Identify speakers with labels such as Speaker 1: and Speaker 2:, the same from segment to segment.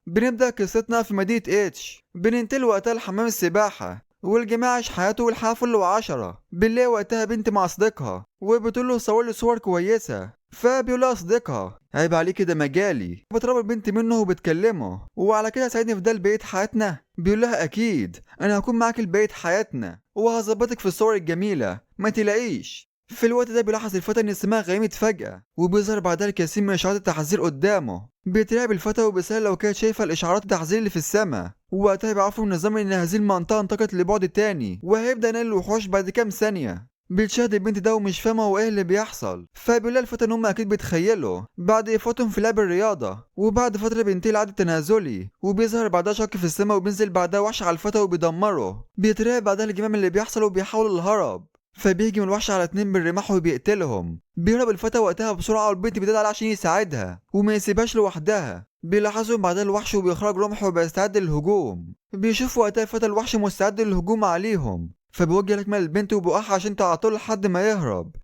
Speaker 1: بنبدأ قصتنا في مدينة اتش. بننتقل وقتها لحمام السباحة، والجماعة عايش حياته والحياة فل وعشرة. بنلاقي وقتها بنت مع صديقها وبتقول له صور لي صور كويسة، فبيقول لها صديقها عيب عليك ده مجالي. بتقرب البنت منه وبتكلمه، وعلى كده ساعدني في ده لبقية حياتنا. بيقول لها اكيد انا هكون معاك لبقية حياتنا وهظبطك في الصور الجميلة ما تلاقيش. في الوقت ده بيلاحظ الفتى ان السماء غيمت فجأة، وبيظهر بعدها الكثير من اشارات التحذير قدامه. بيترعب الفتى وبيسأل لو كانت شايفة الاشعارات التحذير اللي في السماء، ووقتها بيعرفوا النظام ان هذه المنطقة انتقلت لبعد تاني وهيبدأ ينقل الوحوش بعد كام ثانية. بتشاهد البنت ده ومش فاهمة هو ايه اللي بيحصل، فبيقول لها الفتى ان هم اكيد بيتخيلوا بعد ايقافهم في لعب الرياضة. وبعد فترة بينتهي العد التنازلي، وبيظهر بعدها شق في السماء، وبينزل بعدها وحش على الفتى وبيدمره. بيترعب بعدها الجماعة من اللي بيحصل وبيحاولوا الهرب، فبيهجم الوحش على اتنين بالرماح وبيقتلهم. بيهرب الفتى وقتها بسرعة، والبنت بتدعي عليه عشان يساعدها وما يسيبهاش لوحدها. بيلاحظوا بعدها الوحش وبيخرج رمح وبيستعد للهجوم. بيشوفوا وقتها الفتى الوحش مستعد للهجوم عليهم، فبيوجه لكمة للبنت وبيوقعها عشان تعطله لحد ما يهرب.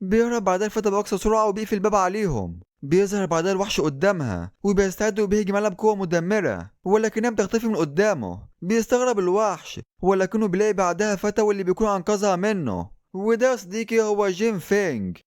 Speaker 1: بيهرب بعدها الفتى بأقصى سرعة وبيقفل الباب عليهم. بيظهر بعدها الوحش قدامها وبيستعد وبيهجم عليها بقوة مدمرة، ولكنها بتختفي من قدامه. بيستغرب الوحش، ولكنه بيلاقي بعدها فتى واللي بيكون أنقذها منه، وده يا صديقي هو جيم فينج.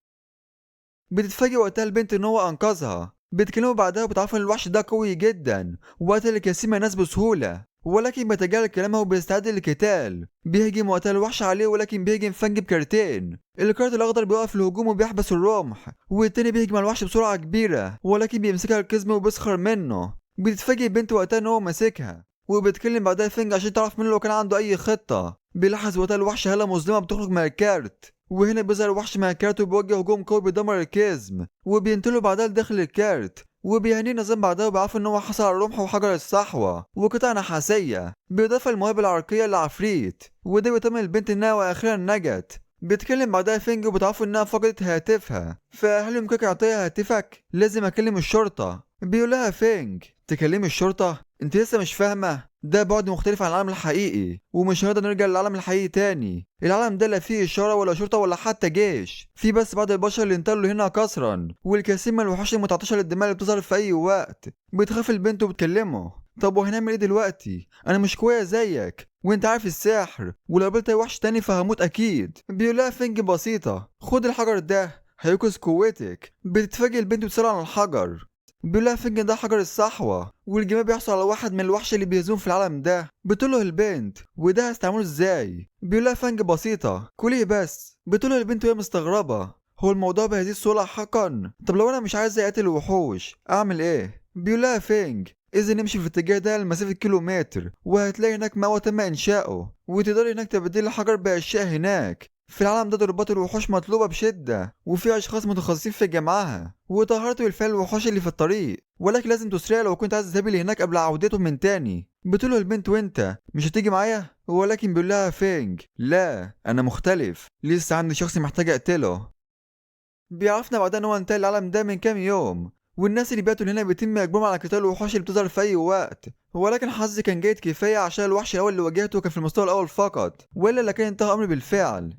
Speaker 1: بتتفاجئ وقتها البنت ان هو انقذها. بتكلمه بعدها وبتعرف ان الوحش ده قوي جدا وقتل الكثير من الناس بسهوله، ولكن بيتجاهل كلامها وبيستعد للقتال. بيهجم وقتها الوحش عليه، ولكن بيهجم فنج بكارتين. الكارت الاخضر بيوقف الهجوم وبيحبس الرمح، والتاني بيهجم على الوحش بسرعه كبيره، ولكن بيمسكها القزم وبيسخر منه. بتتفاجئ البنت وقتها ان هو ماسكها، وبتكلم بعدها فينج عشان تعرف منه لو كان عنده اي خطه. بيلاحظ وقتها الوحش هالة مظلمه بتخرج من الكارت، وهنا بيظهر الوحش مع الكارت وبيوجه هجوم قوي بيدمر الكيزم، وبينتقلوا بعدها لداخل الكارت. وبيهنيه نظام بعدها وبيعرفوا ان هو حصل على رمح وحجر الصحوة وقطع نحاسية، بالاضافة للموهبة العرقية للعفريت، وده بيطمن البنت انها واخيرا نجت. بيتكلم بعدها فينج وبتعرفوا انها فقدت هاتفها، فهل يمكنك اعطيها هاتفك؟ لازم اكلم الشرطة. بيقول لها فينج تكلمي الشرطة؟ انت لسه مش فاهمة؟ ده بعد مختلف عن العالم الحقيقي، ومش هنقدر نرجع للعالم الحقيقي تاني. العالم ده لا فيه إشارة ولا شرطة ولا حتى جيش، في بس بعض البشر اللي انتقلوا هنا قسرا، والكثير من الوحوش المتعطشة للدماء اللي بتظهر في أي وقت. بتخاف البنت وبتكلمه، طب وهنعمل ايه دلوقتي؟ انا مش قوية زيك، وانت عارف السحر، ولو قابلت اي وحش تاني فهموت اكيد. بيقول لها فينج بسيطة خد الحجر ده هيوكس قوتك. بتتفاجئ البنت بتسرع عن الحجر. بيقول لها فينج ده حجر الصحوة، والجماعة بيحصل على واحد من الوحش اللي بيهزمون في العالم ده. بتقوله البنت وده هستعمله ازاي؟ بيقول لها فينج بسيطة كليه بس. بتقوله البنت وهي مستغربة هو الموضوع بهذه السهولة حقا؟ طب لو انا مش عايز اقتل الوحوش اعمل ايه؟ بيقول لها فينج إذا نمشي في الاتجاه ده لمسافة كيلومتر وهتلاقي هناك مأوى تم إنشاؤه، وتقدري هناك تبديل الحجر بأشياء هناك. في العالم ده ضربات الوحوش مطلوبة بشدة، وفي أشخاص متخصصين في جمعها، وطهرت بالفعل الوحوش اللي في الطريق، ولكن لازم تسرع لو كنت عايز تذهبي لهناك قبل عودتهم من تاني. بتقوله البنت وانت مش هتيجي معايا؟ ولكن بيقول لها فينج لا أنا مختلف، لسه عندي شخص محتاج أقتله. بيعرفنا بعدها ان هو انتهى العالم ده من كام يوم، والناس اللي باتوا هنا بيتم اجبارهم على قتال الوحوش اللي بتظهر في اي وقت. ولكن حظي كان جيد كفايه عشان الوحش الاول اللي واجهته كان في المستوى الاول فقط، والا لكان انتهى امري بالفعل.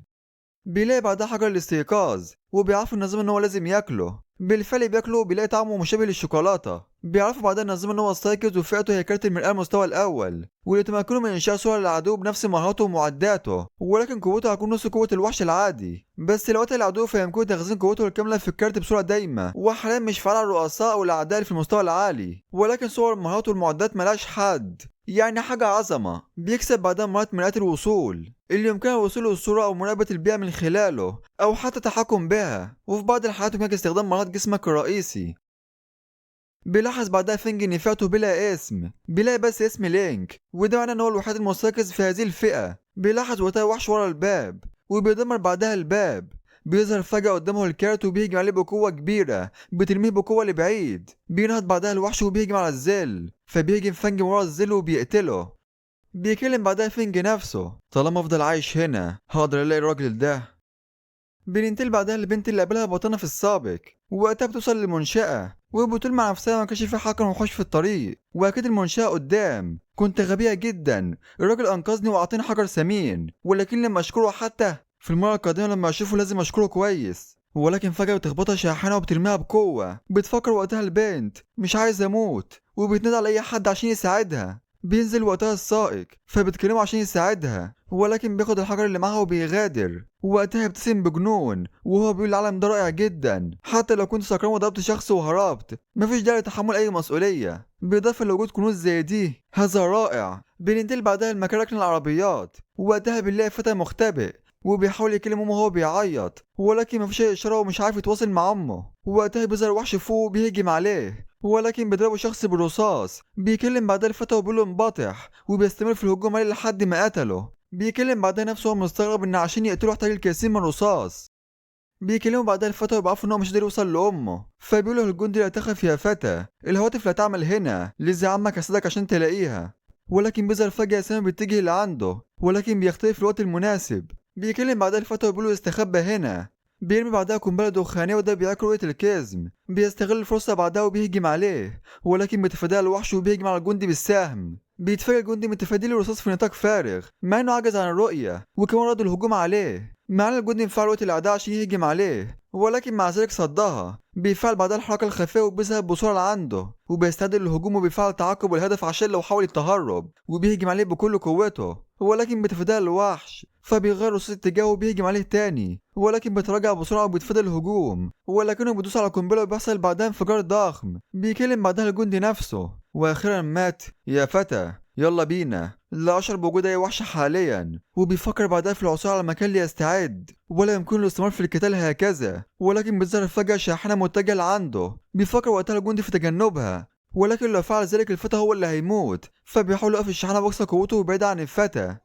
Speaker 1: بيلاقي بعدها حجر الاستيقاظ، وبيعرفوا النظام ان هو لازم ياكله. بالفعل بياكله وبيلاقي طعمه مشابه للشوكولاته. بيعرفوا بعدها النظام ان هو استيقظ وفئته هي كارت المرآة المستوى الاول، وليتمكنوا من انشاء صورة للعدو بنفس مهاراته ومعداته، ولكن قوته هتكون نص قوة الوحش العادي. بس لو قتل العدو فيمكنه تخزين قوته الكاملة في الكارت بسرعة دايمة، وحاليا مش فعال على الرؤساء والاعداء اللي في المستوى العالي، ولكن صور مهاراته والمعدات ملهاش حد، يعني حاجة عظمة. بيكسب بعدها مهارات مرآة الوصول اللي يمكنها الوصول للصورة أو مراقبة البيئة من خلاله، أو حتى التحكم بها، وفي بعض الحالات يمكنك استخدام مهارات جسمك الرئيسي. بيلاحظ بعدها فينج إن فئته بلا اسم، بيلاقي بس اسم لينك، وده معناه إن هو الوحيد المستيقظ في هذه الفئة. بيلاحظ وقتها وحش ورا الباب، وبيدمر بعدها الباب. بيظهر فجأة قدامه الكارت وبيهجم عليه بقوة كبيرة، بترميه بقوة لبعيد. بينهض بعدها الوحش وبيهجم على الظل، فبيهجم فينج من ورا الظل وبيقتله. بيكلم بعدها فينج نفسه طالما افضل عايش هنا هقدر الاقي الراجل ده. بننتقل بعدها للبنت اللي قابلها بطنها في السابق، ووقتها بتوصل للمنشأة وبتقول مع نفسها ما كانش في حقا وحوش في الطريق، واكيد المنشأة قدام. كنت غبية جدا، الراجل انقذني واعطاني حجر ثمين، ولكن لما اشكره حتى في المرة القادمة لما اشوفه لازم اشكره كويس. ولكن فجأة بتخبطها شاحنة وبترميها بقوة. بتفكر وقتها البنت مش عايز أموت، وبتنادي على أي حد عشان يساعدها. بينزل وقتها السائق فبتكلمه عشان يساعدها، ولكن بياخد الحجر اللي معاها وبيغادر. وقتها يبتسم بجنون وهو بيقول العالم ده رائع جدا، حتى لو كنت سكران وضربت شخص وهربت مفيش داعي لتحمل أي مسؤولية، بالإضافة لوجود كنوز زي دي. هذا رائع. بننتقل بعدها لمكان ركن العربيات، ووقتها بنلاقي فتى مختبئ وبيحاول يكلم امه وهو بيعيط، ولكن مفيش اي اشاره ومش عارف يتواصل مع امه. ووقتها بيظهر وحش فوق وبيهجم عليه، ولكن بيضربه شخص بالرصاص. بيكلم بعدها الفتى وبيقول له انبطح، وبيستمر في الهجوم عليه لحد ما قتله. بيكلم بعدها نفسه وهو مستغرب ان عشان يقتله احتاج الكثير من الرصاص. بيكلموا بعدها الفتى وبيعرفوا ان هو مش قادر يوصل لامه، فبيقولوا الجندي لا تخف يا فتى، الهواتف لا تعمل هنا، لذا عمك اسدك عشان تلاقيها. ولكن بيظهر فجأة سامي بيتجه لعنده، ولكن بيختفي في الوقت المناسب. بيكلم بعدها الفتى وبيقول له استخبى هنا. بيرمي بعدها قنبلة دخانية وده بيعكر رؤية الكذب. بيستغل الفرصة بعدها وبيهجم عليه، ولكن بيتفاداها الوحش وبيهجم على الجندي بالسهم. بيتفاجئ الجندي من تفاديه الرصاص في نطاق فارغ، مع انه عجز عن الرؤية، وكمان رد الهجوم عليه. معنى الجندي انفعل وقت الاعداء عشان يهجم عليه، ولكن مع ذلك صدها. بيفعل بعدها الحركة الخفية وبيذهب بسرعة لعنده، وبيستعد للهجوم وبيفعل تعقب الهدف عشان لو حاول التهرب، وبيهجم عليه بكل قوته. ولكن بيتفادى الوحش، فبيغير رصاص اتجاهه وبيهجم عليه تاني، ولكن بيتراجع بسرعة وبيتفادى الهجوم. ولكنه بيدوس على قنبلة وبيحصل بعدها انفجار ضخم. بيكلم بعدها الجندي نفسه، واخيرا مات. يا فتى يلا بينا، لا أشعر بوجود أي وحش حاليا. وبيفكر بعدها في العثور على مكان ليستعد، ولا يمكن له الاستمرار في القتال هكذا. ولكن بتظهر فجأة شاحنة متجهة لعنده. بيفكر وقتها الجندي في تجنبها، ولكن لو فعل ذلك الفتى هو اللي هيموت. فبيحاول يوقف الشاحنة بأقصى قوته وبعيد عن الفتى.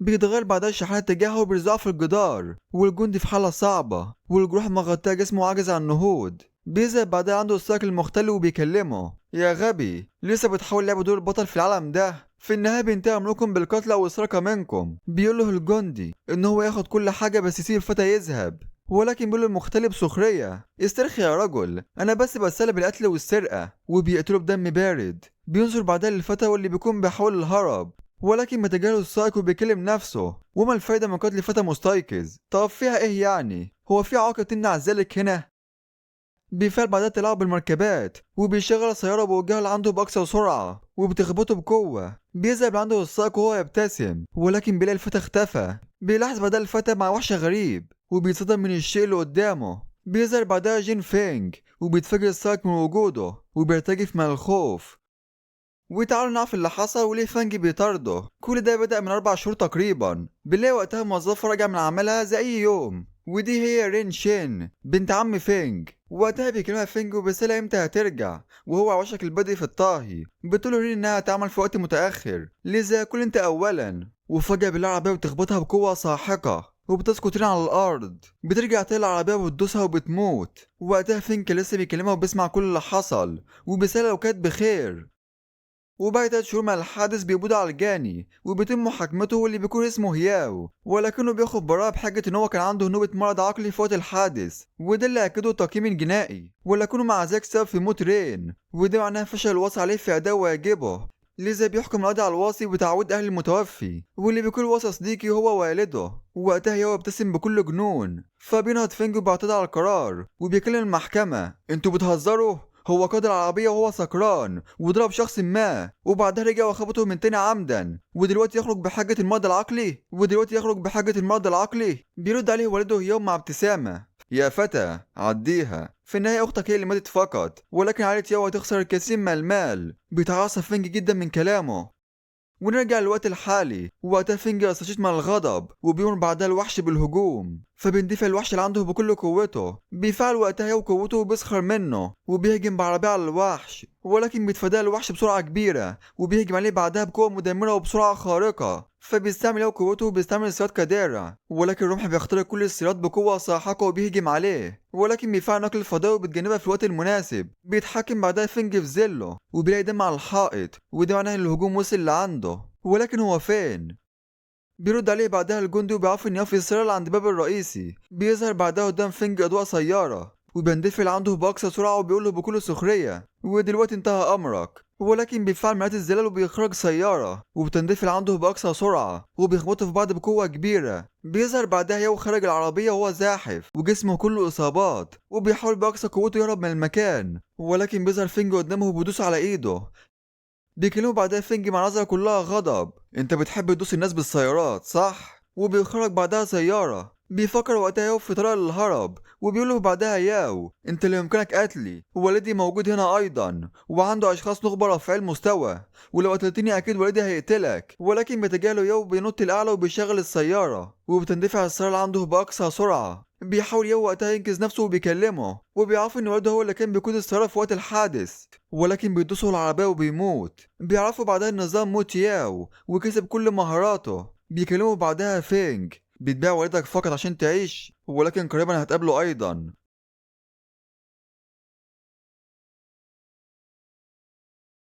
Speaker 1: بيتغير بعدها الشاحنة اتجاهها وبيرزعها في الجدار، والجندي في حالة صعبة والجروح مغطية جسمه وعاجز عن النهوض. بيذهب بعدها عنده السائق المختل وبيكلمه، يا غبي لسه بتحاول لعب دور البطل في العالم ده؟ في النهاية بينتهي أمركم بالقتل أو السرقة منكم. بيقول له الجندي إن هو ياخد كل حاجة بس يسيب الفتى يذهب، ولكن بيقول له المختل بسخرية، استرخي يا رجل، أنا بس بتسلى بالقتل والسرقة. وبيقتله بدم بارد. بينظر بعدها للفتى واللي بيكون بيحاول الهرب، ولكن بيتجاهل السائق وبيكلم نفسه، وما الفايدة من قتل فتى مستيقظ؟ طب فيها ايه يعني؟ هو في عائق تمنع ذلك هنا؟ بيفعل بعدها تلاعب بالمركبات، وبيشغل السيارة وبيوجهها لعنده بأقصى سرعة وبتخبطه بقوة. بيذهب لعنده السائق وهو يبتسم، ولكن بيلاقي الفتى اختفى. بيلاحظ بعدها الفتى مع وحش غريب وبيتصدم من الشيء اللي قدامه. بيظهر بعدها جين فينج وبيتفاجئ السائق من وجوده وبيرتجف من الخوف. وتعالوا نعرف اللي حصل وليه فانج بيطارده. كل ده بدأ من 4 شهور تقريبا. بنلاقي وقتها موظفة راجعة من عملها زي أي يوم، ودي هي رين شين بنت عم فينج. وقتها بيكلمها فينج وبيسألها امتى هترجع، وهو على وشك البدء في الطهي. بتقوله رين انها هتعمل في وقت متأخر، لذا كل انت أولا. وفجأة بنلاقي العربية بتخبطها بقوة ساحقة وبتسقط رين على الأرض. بترجع تاني العربية وبتدوسها وبتموت. وقتها فينج لسه بيكلمها وبيسمع كل اللي حصل، وبيسألها لو كانت بخير. وبعد 3 شهور من الحادث بيقبضوا على الجاني وبيتم محاكمته واللي بيكون اسمه هياو، ولكنه بياخد براءة بحجة ان هو كان عنده نوبة مرض عقلي في وقت الحادث، وده اللي اكده التقييم الجنائي. ولكنه مع ذلك سبب في موت رين، وده معناه فشل الوصي عليه في اداء واجبه. لذا بيحكم القاضي على الوصي بتعويض اهل المتوفي، واللي بيكون الوصي صديقي هو والده. ووقتها هياو يبتسم بكل جنون، فبينهض فينج وبيعترض على القرار وبيكلم المحكمة، انتوا بتهزروا؟ هو قاد العربية وهو سكران وضرب شخص ما، وبعدها رجع وخبطه من تاني عمدا، ودلوقتي يخرج بحاجة المرض العقلي. بيرد عليه والده يوم مع ابتسامة، يا فتى عديها، في النهاية أختك هي اللي ماتت فقط، ولكن عائلة ياو هتخسر الكثير من المال. بيتعصب فينج جدا من كلامه. ونرجع للوقت الحالي، ووقتها فينج يستشيط من الغضب وبيمر بعدها الوحش بالهجوم. فبيندفع الوحش اللي عنده بكل قوته. بيفعل وقتها وقوته وبيسخر منه وبيهجم بعربية على الوحش، ولكن بيتفادى الوحش بسرعة كبيرة وبيهجم عليه بعدها بقوة مدمرة وبسرعة خارقة. فبيستعمل قوته وبيستعمل السيارات كدارع، ولكن الرمح بيخترق كل السيارات بقوة ساحقة وبيهجم عليه. ولكن بيفعل نقل الفضاء وبيتجنبها في الوقت المناسب. بيتحكم بعدها فينج في ظله وبيلاقي دم على الحائط، وده معناه ان الهجوم وصل لعنده. ولكن هو فين؟ بيرد عليه بعدها الجندي وبيعرف ان في السيارة عند الباب الرئيسي. بيظهر بعدها قدام فينج اضواء سيارة، وبيندفع عنده بأقصى سرعة وبيقول له بكل سخرية: ودلوقتي انتهى أمرك. ولكن بيفعل مئات الزلال وبيخرج سيارة وبتندفع عنده بأقصى سرعة وبيخبطوا في بعض بقوة كبيرة. بيظهر بعدها ياو خارج العربية وهو زاحف وجسمه كله إصابات وبيحاول بأقصى قوته يهرب من المكان، ولكن بيظهر فينج قدامه وبيدوس على إيده. بيكلمه بعدها فينج مع نظرة كلها غضب: انت بتحب تدوس الناس بالسيارات صح؟ وبيخرج بعدها سيارة. بيفكر وقتها ياو في طريقة للهرب وبيقوله بعدها: ياو انت اللي يمكنك قتلي، والدي موجود هنا ايضا وعنده اشخاص نخبة رافعي المستوى، ولو قتلتني اكيد والدي هيقتلك. ولكن بيتجاهله ياو بينط الاعلى وبيشغل السيارة وبتندفع السيارة عنده باقصى سرعة. بيحاول ياو وقتها ينقذ نفسه وبيكلمه وبيعرف ان والده هو اللي كان بيقود السيارة في وقت الحادث، ولكن بيدوسوا العربية وبيموت. بيعرفوا بعدها النظام موت ياو وكسب كل مهاراته. بيكلموا بعدها فينج: بتبيع والدك فقط عشان تعيش، ولكن قريبا هتقابله ايضا.